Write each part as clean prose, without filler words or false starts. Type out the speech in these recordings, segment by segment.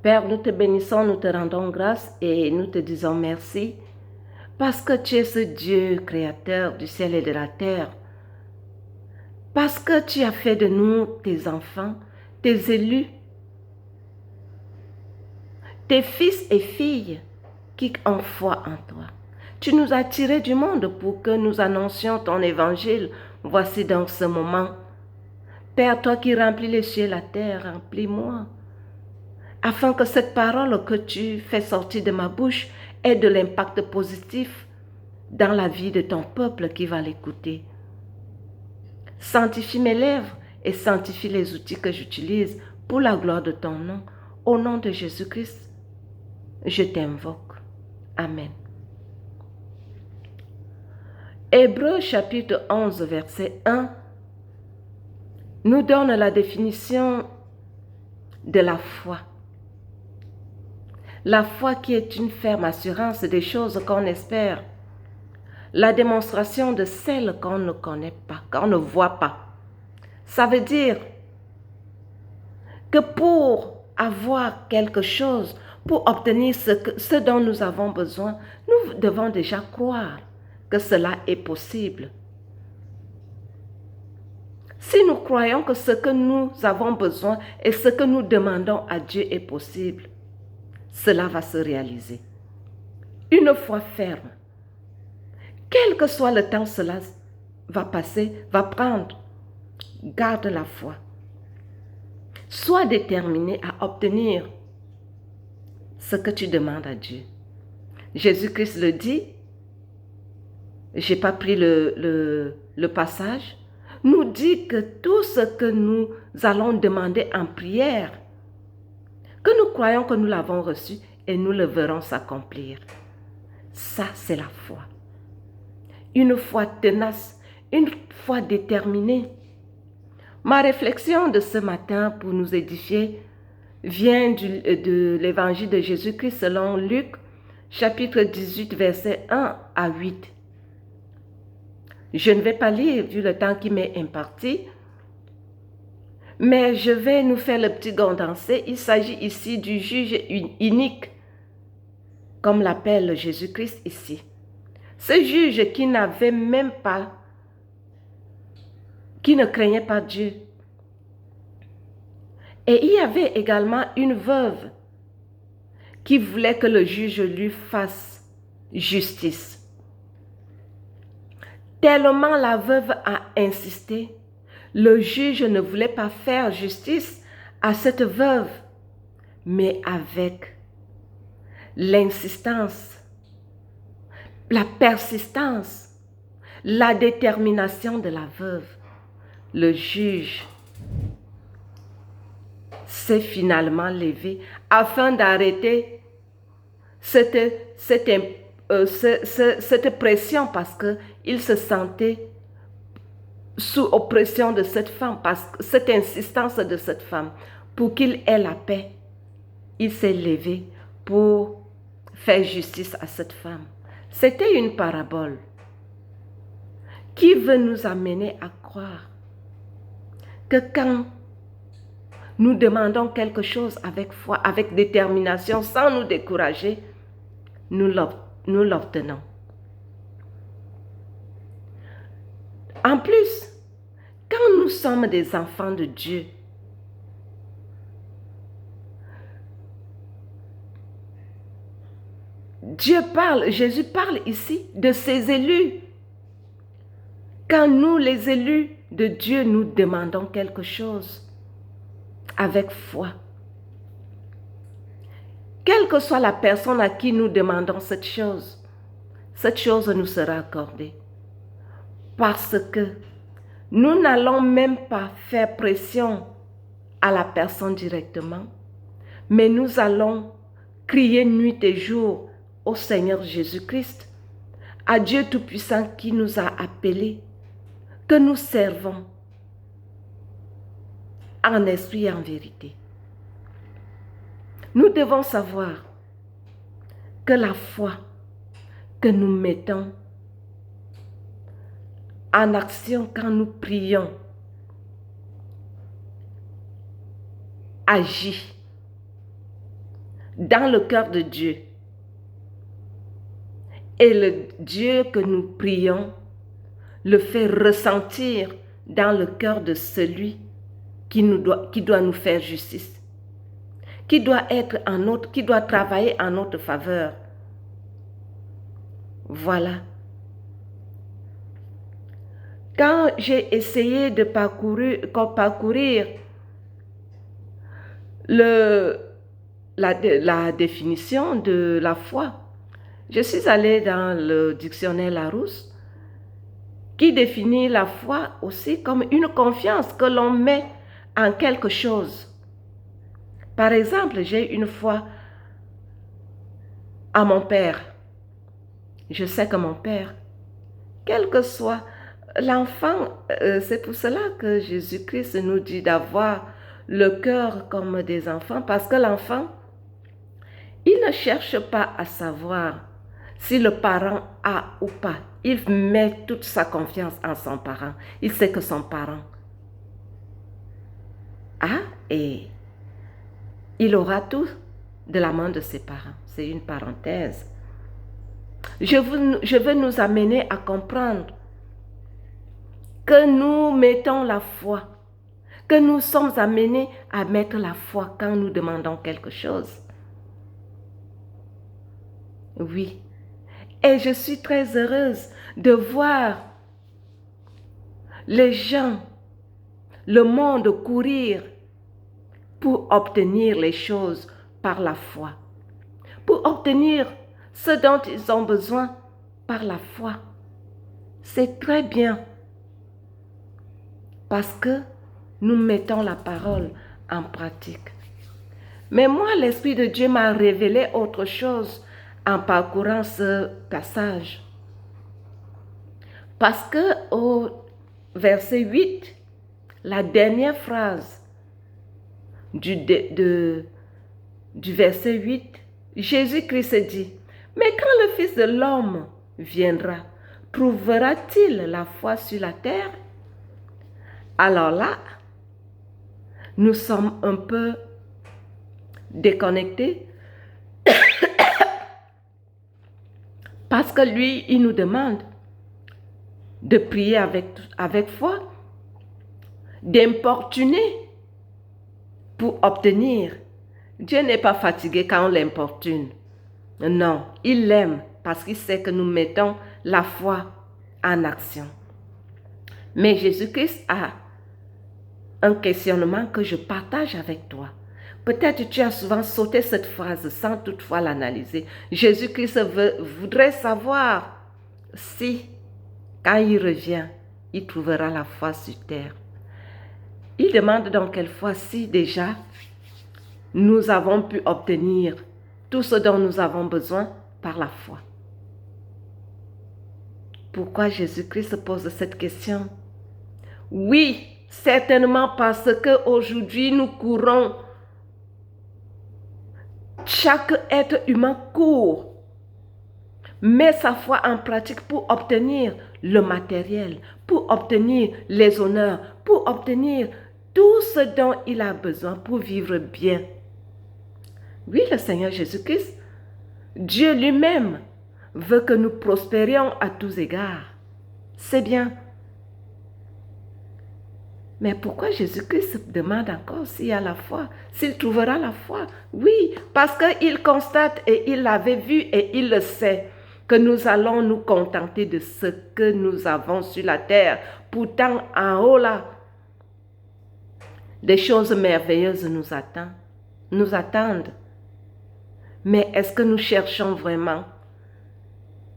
Père, nous te bénissons, nous te rendons grâce et nous te disons merci parce que tu es ce Dieu créateur du ciel et de la terre. Parce que tu as fait de nous tes enfants, tes élus, tes fils et filles qui ont foi en toi. Tu nous as tirés du monde pour que nous annoncions ton évangile. Voici donc ce moment. Père, toi qui remplis les cieux et la terre, remplis-moi. Afin que cette parole que tu fais sortir de ma bouche ait de l'impact positif dans la vie de ton peuple qui va l'écouter. Sanctifie mes lèvres et sanctifie les outils que j'utilise pour la gloire de ton nom. Au nom de Jésus-Christ, je t'invoque. Amen. Hébreux chapitre 11, verset 1 nous donne la définition de la foi. La foi qui est une ferme assurance des choses qu'on espère, la démonstration de celles qu'on ne connaît pas, qu'on ne voit pas. Ça veut dire que pour avoir quelque chose, pour obtenir ce dont nous avons besoin, nous devons déjà croire que cela est possible. Si nous croyons que ce que nous avons besoin et ce que nous demandons à Dieu est possible, cela va se réaliser. Une foi ferme. Quel que soit le temps cela va passer, va prendre, garde la foi. Sois déterminé à obtenir ce que tu demandes à Dieu. Jésus-Christ le dit, je n'ai pas pris le passage, nous dit que tout ce que nous allons demander en prière, que nous croyons que nous l'avons reçu et nous le verrons s'accomplir. Ça, c'est la foi. Une foi tenace, une foi déterminée. Ma réflexion de ce matin pour nous édifier vient de l'évangile de Jésus-Christ selon Luc, chapitre 18, versets 1 à 8. Je ne vais pas lire vu le temps qui m'est imparti, mais je vais nous faire le petit condensé. Il s'agit ici du juge unique, comme l'appelle Jésus-Christ ici. Ce juge qui n'avait même pas, qui ne craignait pas Dieu. Et il y avait également une veuve qui voulait que le juge lui fasse justice. Tellement la veuve a insisté, le juge ne voulait pas faire justice à cette veuve, mais avec l'insistance, la persistance, la détermination de la veuve, le juge s'est finalement levé afin d'arrêter cette pression parce qu'il se sentait sous oppression de cette femme, parce que cette insistance de cette femme pour qu'il ait la paix. Il s'est levé pour faire justice à cette femme. C'était une parabole qui veut nous amener à croire que quand nous demandons quelque chose avec foi, avec détermination, sans nous décourager, nous l'obtenons. En plus, quand nous sommes des enfants de Dieu, Jésus parle ici de ses élus. Quand nous, les élus de Dieu, nous demandons quelque chose avec foi, quelle que soit la personne à qui nous demandons cette chose nous sera accordée. Parce que nous n'allons même pas faire pression à la personne directement, mais nous allons crier nuit et jour au Seigneur Jésus-Christ, à Dieu Tout-Puissant qui nous a appelés, que nous servons en esprit et en vérité. Nous devons savoir que la foi que nous mettons en action quand nous prions agit dans le cœur de Dieu. Et le Dieu que nous prions le fait ressentir dans le cœur de celui qui doit nous faire justice, qui doit travailler en notre faveur. Voilà. Quand j'ai essayé de parcourir la définition de la foi, je suis allée dans le dictionnaire Larousse qui définit la foi aussi comme une confiance que l'on met en quelque chose. Par exemple, j'ai une foi à mon Père. Je sais que mon Père, quel que soit l'enfant, c'est pour cela que Jésus-Christ nous dit d'avoir le cœur comme des enfants, parce que l'enfant, il ne cherche pas à savoir si le parent a ou pas. Il met toute sa confiance en son parent. Il sait que son parent a et il aura tout de la main de ses parents. C'est une parenthèse. Je veux nous amener à comprendre que nous mettons la foi, que nous sommes amenés à mettre la foi quand nous demandons quelque chose. Oui. Et je suis très heureuse de voir les gens, le monde courir pour obtenir les choses par la foi, pour obtenir ce dont ils ont besoin par la foi. C'est très bien parce que nous mettons la parole en pratique. Mais moi, l'Esprit de Dieu m'a révélé autre chose en parcourant ce passage. Parce que au verset 8, la dernière phrase du verset 8, Jésus-Christ dit, « Mais quand le Fils de l'homme viendra, trouvera-t-il la foi sur la terre ?» Alors là, nous sommes un peu déconnectés parce que lui, il nous demande de prier avec foi, d'importuner pour obtenir. Dieu n'est pas fatigué quand on l'importune. Non, il l'aime parce qu'il sait que nous mettons la foi en action. Mais Jésus-Christ a un questionnement que je partage avec toi. Peut-être tu as souvent sauté cette phrase sans toutefois l'analyser. Jésus-Christ voudrait savoir si, quand il revient, il trouvera la foi sur terre. Il demande donc quelle fois si déjà nous avons pu obtenir tout ce dont nous avons besoin par la foi. Pourquoi Jésus-Christ pose cette question? Oui, certainement parce qu'aujourd'hui nous courons. Chaque être humain court, met sa foi en pratique pour obtenir le matériel, pour obtenir les honneurs, pour obtenir tout ce dont il a besoin pour vivre bien. Oui, le Seigneur Jésus-Christ, Dieu lui-même veut que nous prospérions à tous égards. C'est bien. Mais pourquoi Jésus-Christ demande encore s'il y a la foi, s'il trouvera la foi? Oui, parce qu'il constate et il l'avait vu et il le sait que nous allons nous contenter de ce que nous avons sur la terre. Pourtant, en haut là, des choses merveilleuses nous attendent. Mais est-ce que nous cherchons vraiment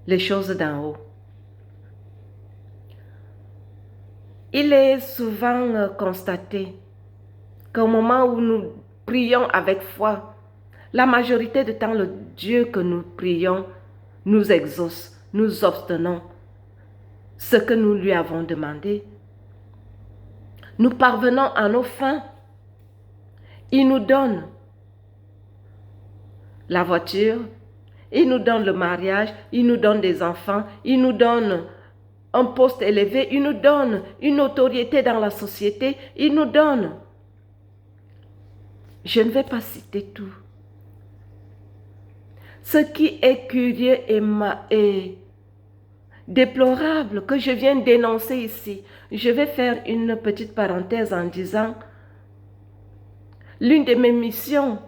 les choses d'en haut? Il est souvent constaté qu'au moment où nous prions avec foi, la majorité du temps, le Dieu que nous prions nous exauce, nous obtenons ce que nous lui avons demandé. Nous parvenons à nos fins. Il nous donne la voiture, il nous donne le mariage, il nous donne des enfants, il nous donne un poste élevé, il nous donne une autorité dans la société, il nous donne. Je ne vais pas citer tout. Ce qui est curieux et déplorable que je viens d'énoncer ici, je vais faire une petite parenthèse en disant, l'une de mes missions,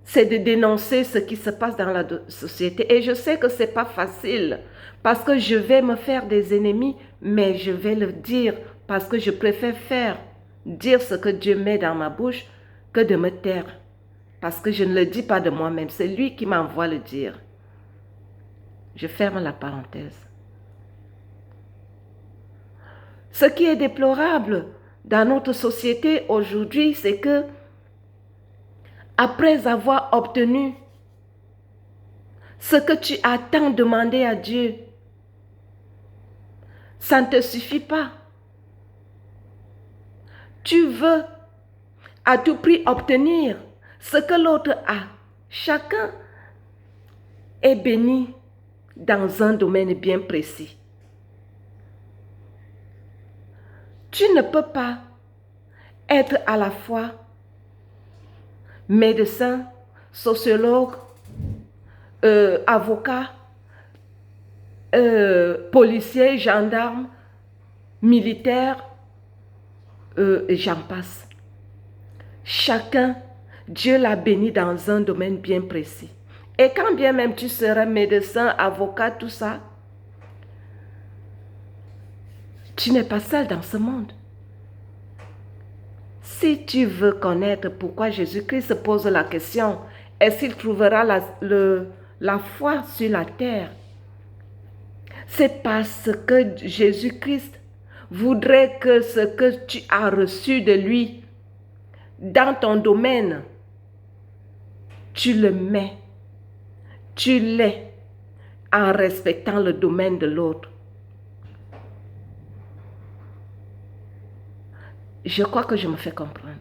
c'est de dénoncer ce qui se passe dans la société. Et je sais que ce n'est pas facile parce que je vais me faire des ennemis, mais je vais le dire parce que je préfère dire ce que Dieu met dans ma bouche que de me taire. Parce que je ne le dis pas de moi-même, c'est lui qui m'envoie le dire. Je ferme la parenthèse. Ce qui est déplorable dans notre société aujourd'hui, c'est que après avoir obtenu ce que tu as tant demandé à Dieu, ça ne te suffit pas. Tu veux à tout prix obtenir ce que l'autre a. Chacun est béni dans un domaine bien précis. Tu ne peux pas être à la fois médecin, sociologue, avocat, policier, gendarme, militaire, et j'en passe. Chacun, Dieu l'a béni dans un domaine bien précis. Et quand bien même tu seras médecin, avocat, tout ça, tu n'es pas seul dans ce monde. Si tu veux connaître pourquoi Jésus-Christ se pose la question, est-ce qu'il trouvera la foi sur la terre? C'est parce que Jésus-Christ voudrait que ce que tu as reçu de lui dans ton domaine, tu le mets, tu l'es en respectant le domaine de l'autre. Je crois que je me fais comprendre.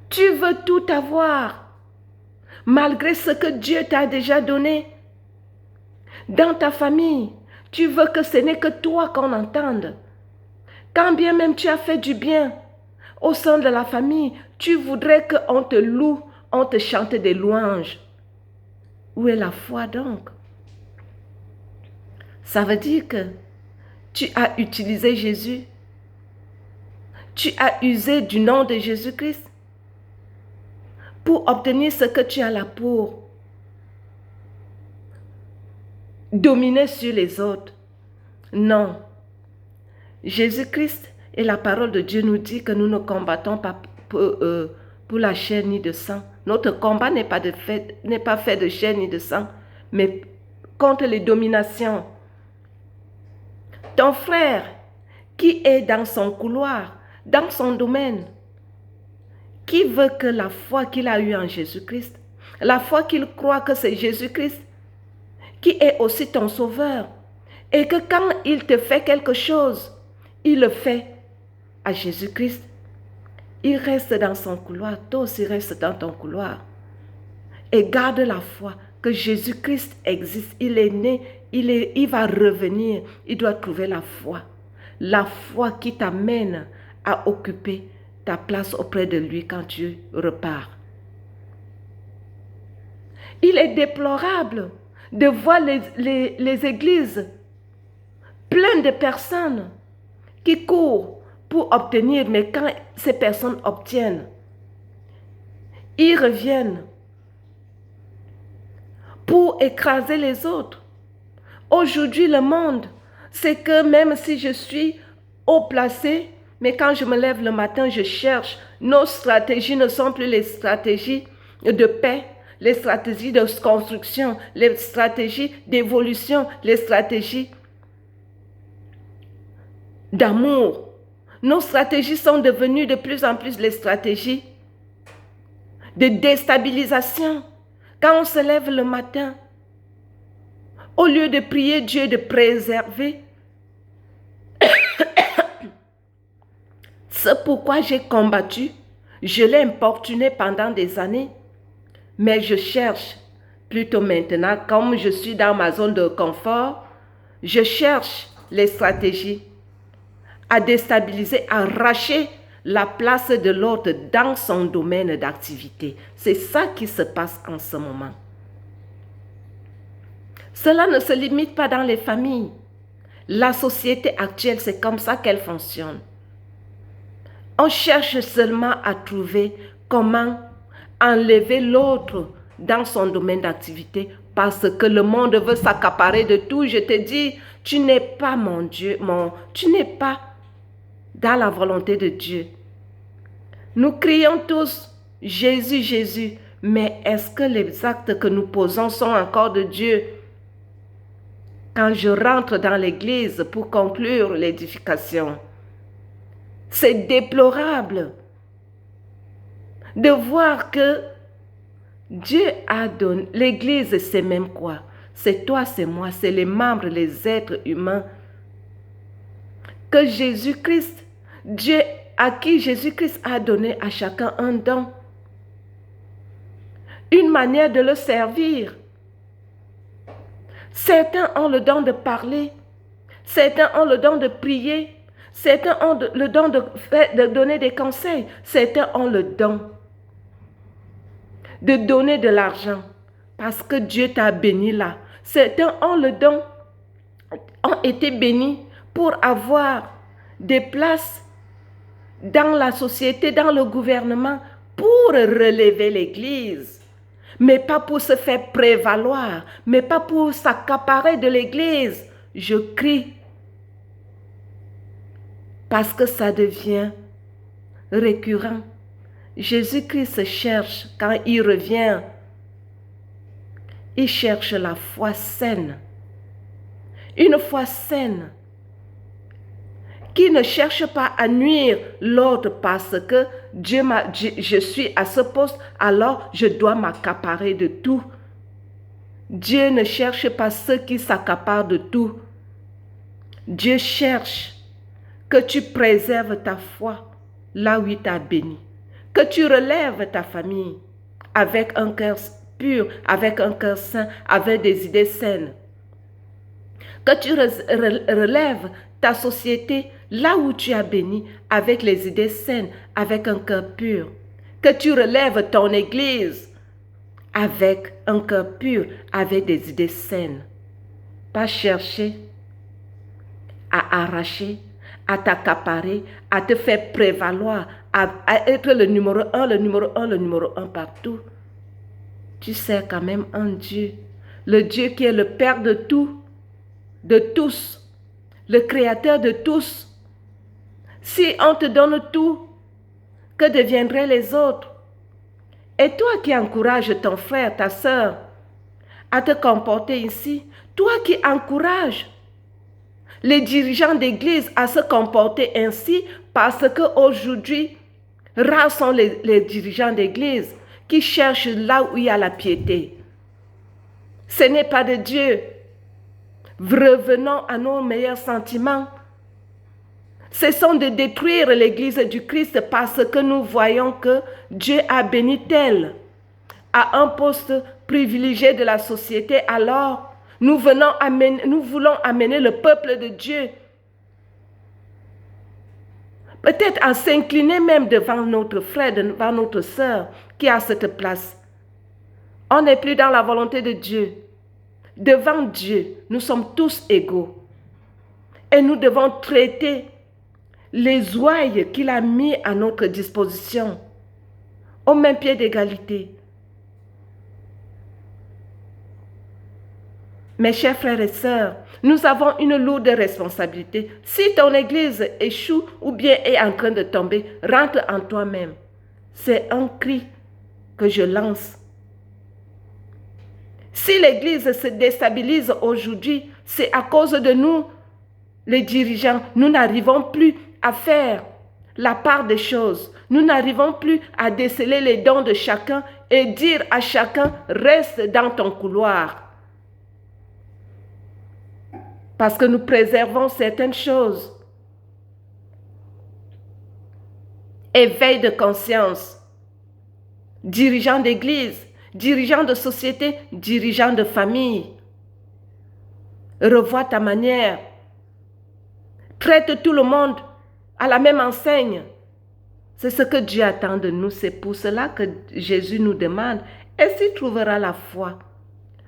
Tu veux tout avoir, malgré ce que Dieu t'a déjà donné. Dans ta famille, tu veux que ce n'est que toi qu'on entende. Quand bien même tu as fait du bien au sein de la famille, tu voudrais qu'on te loue, on te chante des louanges. Où est la foi donc? Ça veut dire que tu as utilisé Jésus. Tu as usé du nom de Jésus-Christ pour obtenir ce que tu as là pour dominer sur les autres. Non. Jésus-Christ et la parole de Dieu nous dit que nous ne combattons pas pour la chair ni de sang. Notre combat n'est pas fait de chair ni de sang, mais contre les dominations. Ton frère qui est dans son couloir, dans son domaine, qui veut que la foi qu'il a eue en Jésus-Christ, la foi qu'il croit que c'est Jésus-Christ, qui est aussi ton sauveur, et que quand il te fait quelque chose, il le fait à Jésus-Christ. Il reste dans son couloir, toi aussi reste dans ton couloir. Et garde la foi que Jésus-Christ existe, il est né, il va revenir, il doit trouver la foi. La foi qui t'amène à occuper ta place auprès de lui quand tu repars. Il est déplorable de voir les églises pleines de personnes qui courent pour obtenir, mais quand ces personnes obtiennent, ils reviennent pour écraser les autres. Aujourd'hui, le monde, c'est que même si je suis haut placé, mais quand je me lève le matin, je cherche. Nos stratégies ne sont plus les stratégies de paix, les stratégies de construction, les stratégies d'évolution, les stratégies d'amour. Nos stratégies sont devenues de plus en plus les stratégies de déstabilisation. Quand on se lève le matin, au lieu de prier Dieu de préserver, c'est pourquoi j'ai combattu, je l'ai importuné pendant des années, mais je cherche plutôt maintenant, comme je suis dans ma zone de confort, je cherche les stratégies à déstabiliser, à arracher la place de l'autre dans son domaine d'activité. C'est ça qui se passe en ce moment. Cela ne se limite pas dans les familles. La société actuelle, c'est comme ça qu'elle fonctionne. On cherche seulement à trouver comment enlever l'autre dans son domaine d'activité parce que le monde veut s'accaparer de tout. Je te dis, tu n'es pas mon Dieu, tu n'es pas dans la volonté de Dieu. Nous crions tous Jésus, Jésus, mais est-ce que les actes que nous posons sont encore de Dieu? Quand je rentre dans l'église pour conclure l'édification, c'est déplorable de voir que Dieu a donné, l'église c'est même quoi? C'est toi, c'est moi, c'est les membres, les êtres humains que Jésus-Christ, Dieu à qui Jésus-Christ a donné à chacun un don, une manière de le servir. Certains ont le don de parler, certains ont le don de prier, certains ont le don de donner des conseils, certains ont le don de donner de l'argent parce que Dieu t'a béni là. Certains ont le don, ont été bénis pour avoir des places dans la société, dans le gouvernement, pour relever l'église. Mais pas pour se faire prévaloir, mais pas pour s'accaparer de l'église. Je crie parce que ça devient récurrent. Jésus-Christ cherche, quand il revient, il cherche la foi saine. Une foi saine qui ne cherche pas à nuire l'autre parce que je suis à ce poste, alors je dois m'accaparer de tout. Dieu ne cherche pas ceux qui s'accaparent de tout. Dieu cherche que tu préserves ta foi là où il t'a béni. Que tu relèves ta famille avec un cœur pur, avec un cœur sain, avec des idées saines. Que tu relèves ta société là où tu as béni avec les idées saines, avec un cœur pur. Que tu relèves ton église avec un cœur pur, avec des idées saines. Pas chercher à arracher, à t'accaparer, à te faire prévaloir, à être le numéro un partout. Tu sers quand même un Dieu, le Dieu qui est le Père de tout, de tous, le Créateur de tous. Si on te donne tout, que deviendraient les autres? Et toi qui encourages ton frère, ta soeur à te comporter ici, toi qui encourages les dirigeants d'église à se comporter ainsi, parce qu'aujourd'hui, rares sont les dirigeants d'église qui cherchent là où il y a la piété. Ce n'est pas de Dieu. Revenons à nos meilleurs sentiments. Cessons de détruire l'église du Christ parce que nous voyons que Dieu a béni tel à un poste privilégié de la société. Alors, nous voulons amener le peuple de Dieu peut-être à s'incliner même devant notre frère, devant notre sœur qui a cette place. On n'est plus dans la volonté de Dieu. Devant Dieu, nous sommes tous égaux. Et nous devons traiter les ouailles qu'il a mis à notre disposition au même pied d'égalité. Mes chers frères et sœurs, nous avons une lourde responsabilité. Si ton église échoue ou bien est en train de tomber, rentre en toi-même. C'est un cri que je lance. Si l'église se déstabilise aujourd'hui, c'est à cause de nous, les dirigeants. Nous n'arrivons plus à faire la part des choses. Nous n'arrivons plus à déceler les dons de chacun et dire à chacun, reste dans ton couloir. Parce que nous préservons certaines choses. Éveil de conscience. Dirigeants d'église, dirigeants de société, dirigeants de famille. Revois ta manière. Traite tout le monde à la même enseigne. C'est ce que Dieu attend de nous. C'est pour cela que Jésus nous demande, est-ce qu'il trouvera la foi?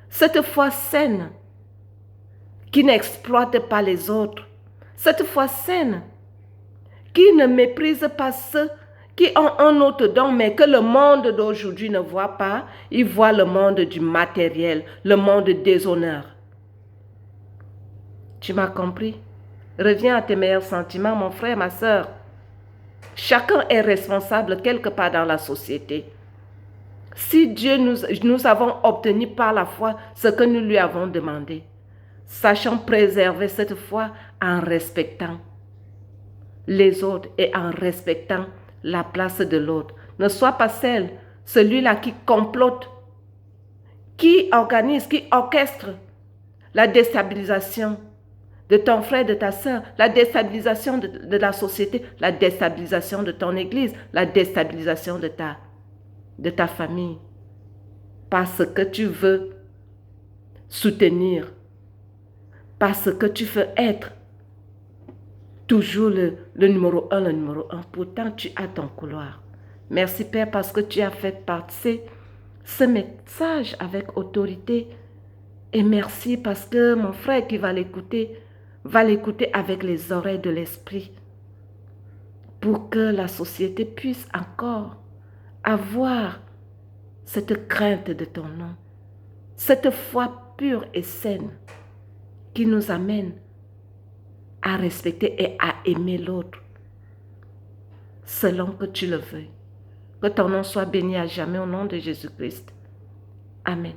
Cette foi saine, qui n'exploite pas les autres. Cette foi saine, qui ne méprise pas ceux qui ont un autre don, mais que le monde d'aujourd'hui ne voit pas. Il voit le monde du matériel, le monde des honneurs. Tu m'as compris? Reviens à tes meilleurs sentiments, mon frère, ma soeur. Chacun est responsable quelque part dans la société. Si Dieu nous avons obtenu par la foi ce que nous lui avons demandé, sachons préserver cette foi en respectant les autres et en respectant la place de l'autre. Ne sois pas celui-là qui complote, qui organise, qui orchestre la déstabilisation de ton frère, de ta soeur, la déstabilisation de la société, la déstabilisation de ton église, la déstabilisation de ta famille. Parce que tu veux soutenir, parce que tu veux être toujours le numéro un. Pourtant, tu as ton couloir. Merci Père parce que tu as fait passer ce message avec autorité. Et merci parce que mon frère qui va l'écouter avec les oreilles de l'esprit. Pour que la société puisse encore avoir cette crainte de ton nom. Cette foi pure et saine qui nous amène à respecter et à aimer l'autre selon que tu le veuilles. Que ton nom soit béni à jamais au nom de Jésus-Christ. Amen.